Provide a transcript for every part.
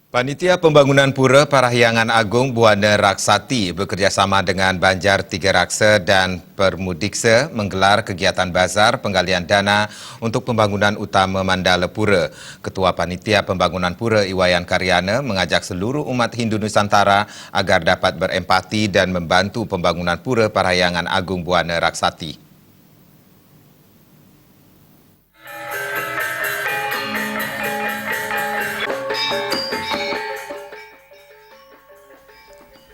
Panitia Pembangunan Pura Parahyangan Agung Buana Raksati bekerjasama dengan Banjar Tiga Raksa dan Permudiksa menggelar kegiatan bazar penggalian dana untuk pembangunan utama Mandala Pura. Ketua Panitia Pembangunan Pura Iwayan Karyana mengajak seluruh umat Hindu Nusantara agar dapat berempati dan membantu pembangunan Pura Parahyangan Agung Buana Raksati.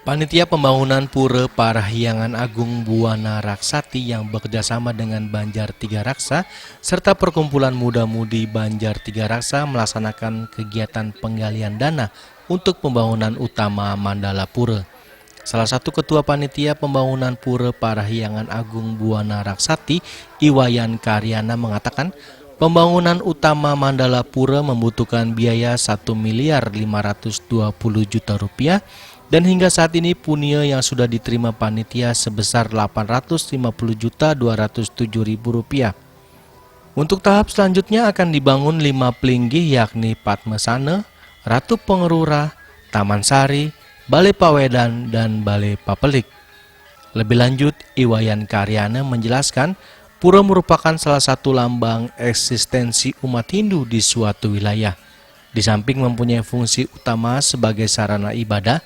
Panitia Pembangunan Pura Parahyangan Agung Buana Raksati yang bekerjasama dengan Banjar Tiga Raksa serta Perkumpulan Muda-Mudi Banjar Tiga Raksa melaksanakan kegiatan penggalian dana untuk pembangunan utama Mandala Pura. Salah satu ketua Panitia Pembangunan Pura Parahyangan Agung Buana Raksati, Iwayan Karyana mengatakan, pembangunan utama Mandala Pura membutuhkan biaya 1.520 juta rupiah. Dan hingga saat ini punia yang sudah diterima panitia sebesar 850.207.000 rupiah. Untuk tahap selanjutnya akan dibangun 5 pelinggih yakni Padmasana, Ratu Pengerura, Taman Sari, Balai Pawedan, dan Balai Papelik. Lebih lanjut, Iwayan Karyana menjelaskan pura merupakan salah satu lambang eksistensi umat Hindu di suatu wilayah. Di samping mempunyai fungsi utama sebagai sarana ibadah,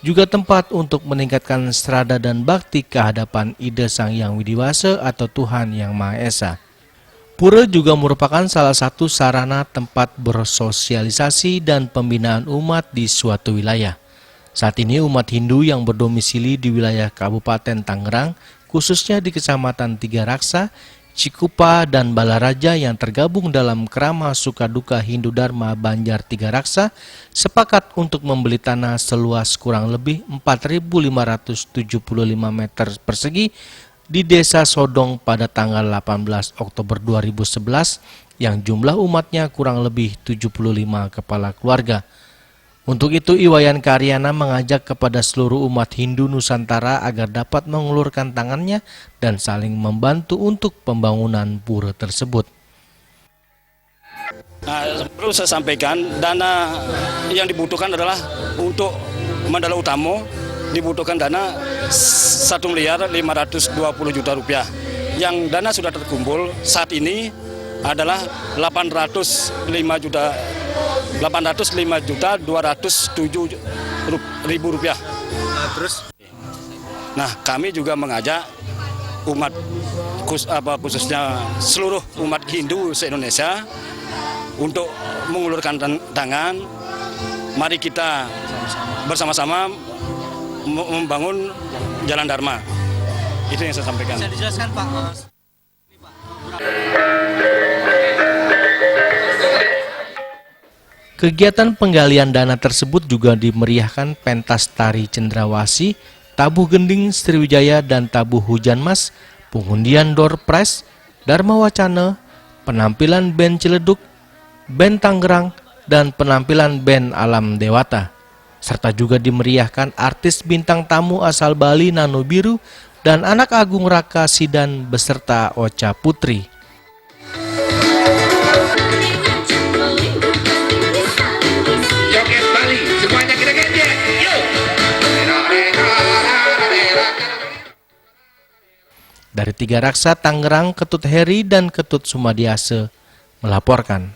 juga tempat untuk meningkatkan strada dan bakti kehadapan Ida Sang Hyang Widiwasa atau Tuhan Yang Maha Esa. Pura juga merupakan salah satu sarana tempat bersosialisasi dan pembinaan umat di suatu wilayah. Saat ini umat Hindu yang berdomisili di wilayah Kabupaten Tangerang, khususnya di Kecamatan Tiga Raksa, Cikupa, dan Balaraja yang tergabung dalam Krama Sukaduka Hindu Dharma Banjar Tiga Raksa sepakat untuk membeli tanah seluas kurang lebih 4.575 meter persegi di Desa Sodong pada tanggal 18 Oktober 2011 yang jumlah umatnya kurang lebih 75 kepala keluarga. Untuk itu, Iwayan Karyana mengajak kepada seluruh umat Hindu Nusantara agar dapat mengulurkan tangannya dan saling membantu untuk pembangunan pura tersebut. Perlu saya sampaikan, dana yang dibutuhkan adalah untuk Mandala Utama dibutuhkan dana 1.520 juta rupiah. Yang dana sudah terkumpul saat ini adalah 805 juta 207.000 rupiah. Nah, kami juga mengajak umat khususnya seluruh umat Hindu se-Indonesia untuk mengulurkan tangan. Mari kita bersama-sama membangun jalan Dharma. Itu yang saya sampaikan. Bisa dijelaskan, Pak? Kegiatan penggalian dana tersebut juga dimeriahkan pentas tari cendrawasih, tabuh gending Sriwijaya dan tabuh hujan mas, pengundian door prize, Dharma Wacana, penampilan band Ciledug, band Tangerang, dan penampilan band Alam Dewata. Serta juga dimeriahkan artis bintang tamu asal Bali Nano Biru dan anak Agung Raka Sidan beserta Ocha Putri. Dari Tiga Raksa, Tangerang, Ketut Heri dan Ketut Sumadiase melaporkan.